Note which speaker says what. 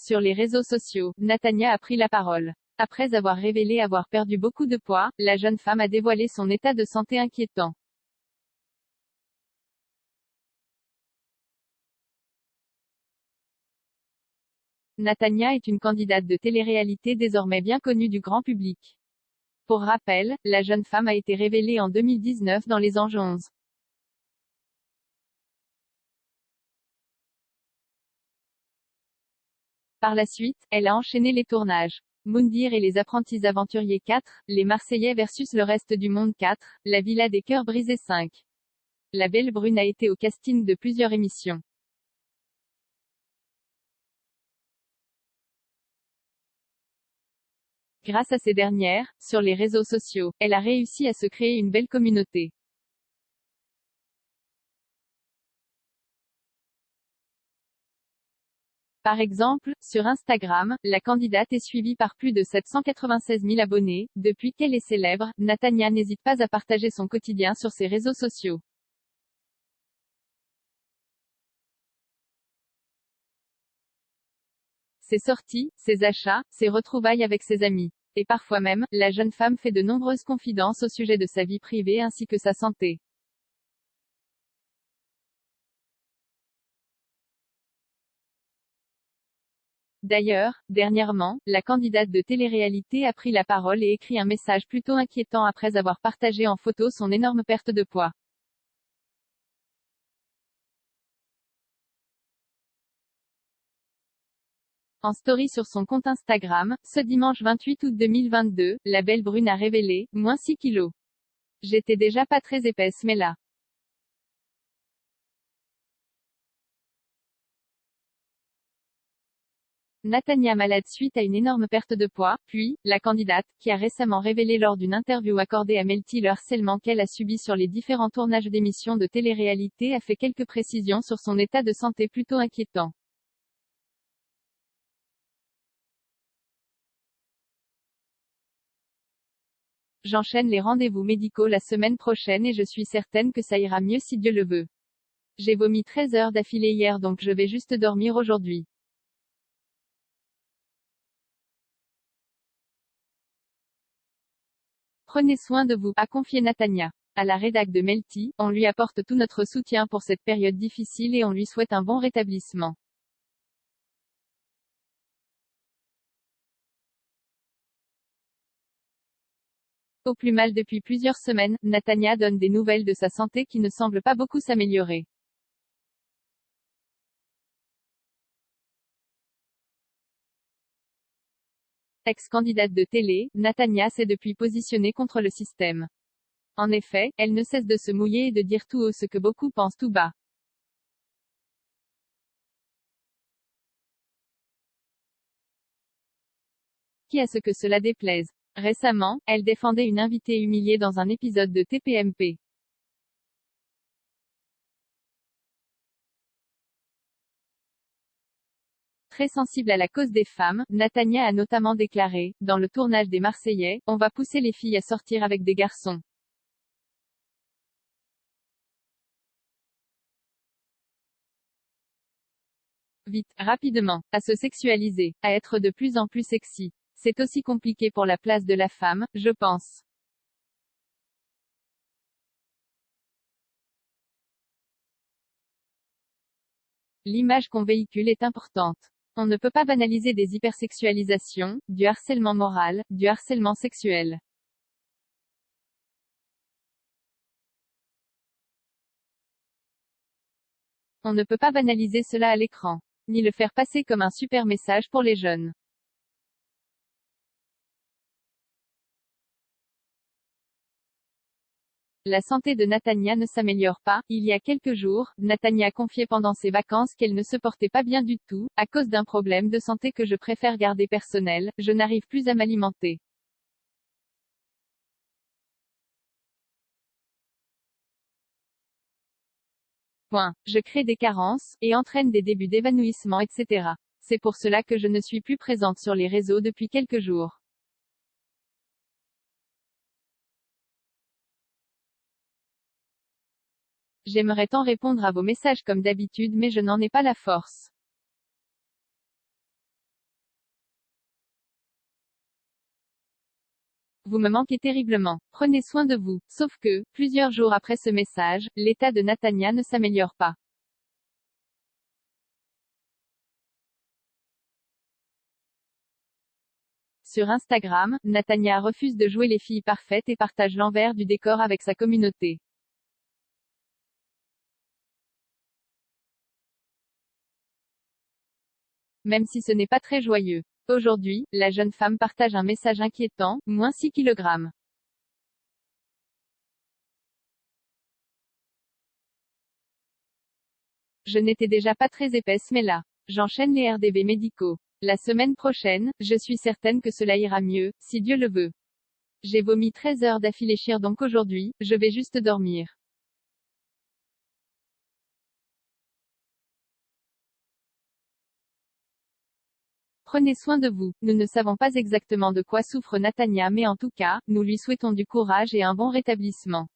Speaker 1: Sur les réseaux sociaux, Natania a pris la parole. Après avoir révélé avoir perdu beaucoup de poids, la jeune femme a dévoilé son état de santé inquiétant. Natania est une candidate de télé-réalité désormais bien connue du grand public. Pour rappel, la jeune femme a été révélée en 2019 dans Les Anges 11. Par la suite, elle a enchaîné les tournages. Moundir et les apprentis aventuriers 4, les Marseillais versus le reste du monde 4, la Villa des cœurs brisés 5. La belle brune a été au casting de plusieurs émissions. Grâce à ces dernières, sur les réseaux sociaux, elle a réussi à se créer une belle communauté. Par exemple, sur Instagram, la candidate est suivie par plus de 796 000 abonnés. Depuis qu'elle est célèbre, Natania n'hésite pas à partager son quotidien sur ses réseaux sociaux. Ses sorties, ses achats, ses retrouvailles avec ses amis. Et parfois même, la jeune femme fait de nombreuses confidences au sujet de sa vie privée ainsi que sa santé. D'ailleurs, dernièrement, la candidate de télé-réalité a pris la parole et écrit un message plutôt inquiétant après avoir partagé en photo son énorme perte de poids. En story sur son compte Instagram, ce dimanche 28 août 2022, la belle brune a révélé, moins 6 kilos. J'étais déjà pas très épaisse mais là. Natania malade suite à une énorme perte de poids, puis, la candidate, qui a récemment révélé lors d'une interview accordée à Melty le harcèlement qu'elle a subi sur les différents tournages d'émissions de télé-réalité a fait quelques précisions sur son état de santé plutôt inquiétant. J'enchaîne les rendez-vous médicaux la semaine prochaine et je suis certaine que ça ira mieux si Dieu le veut. J'ai vomi 13 heures d'affilée hier donc je vais juste dormir aujourd'hui. Prenez soin de vous, a confié Natania. À la rédac de Melty, on lui apporte tout notre soutien pour cette période difficile et on lui souhaite un bon rétablissement. Au plus mal depuis plusieurs semaines, Natania donne des nouvelles de sa santé qui ne semblent pas beaucoup s'améliorer. Ex-candidate de télé, Natania s'est depuis positionnée contre le système. En effet, elle ne cesse de se mouiller et de dire tout haut ce que beaucoup pensent tout bas. Qui à ce que cela déplaise. Récemment, elle défendait une invitée humiliée dans un épisode de TPMP. Très sensible à la cause des femmes, Natania a notamment déclaré, dans le tournage des Marseillais, on va pousser les filles à sortir avec des garçons. Vite, rapidement, à se sexualiser, à être de plus en plus sexy. C'est aussi compliqué pour la place de la femme, je pense. L'image qu'on véhicule est importante. On ne peut pas banaliser des hypersexualisations, du harcèlement moral, du harcèlement sexuel. On ne peut pas banaliser cela à l'écran. Ni le faire passer comme un super message pour les jeunes. La santé de Natania ne s'améliore pas. Il y a quelques jours, Natania confiait pendant ses vacances qu'elle ne se portait pas bien du tout, à cause d'un problème de santé que je préfère garder personnel, je n'arrive plus à m'alimenter. Point. Je crée des carences, et entraîne des débuts d'évanouissement etc. C'est pour cela que je ne suis plus présente sur les réseaux depuis quelques jours. J'aimerais tant répondre à vos messages comme d'habitude mais je n'en ai pas la force. vous me manquez terriblement. Prenez soin de vous. Sauf que, plusieurs jours après ce message, l'état de Natania ne s'améliore pas. Sur Instagram, Natania refuse de jouer les filles parfaites et partage l'envers du décor avec sa communauté. Même si ce n'est pas très joyeux. Aujourd'hui, la jeune femme partage un message inquiétant, moins 6 kg. Je n'étais déjà pas très épaisse mais là. J'enchaîne les RDV médicaux. La semaine prochaine, je suis certaine que cela ira mieux, si Dieu le veut. J'ai vomi 13 heures d'affilée donc aujourd'hui, je vais juste dormir. Prenez soin de vous. Nous ne savons pas exactement de quoi souffre Natania mais en tout cas, nous lui souhaitons du courage et un bon rétablissement.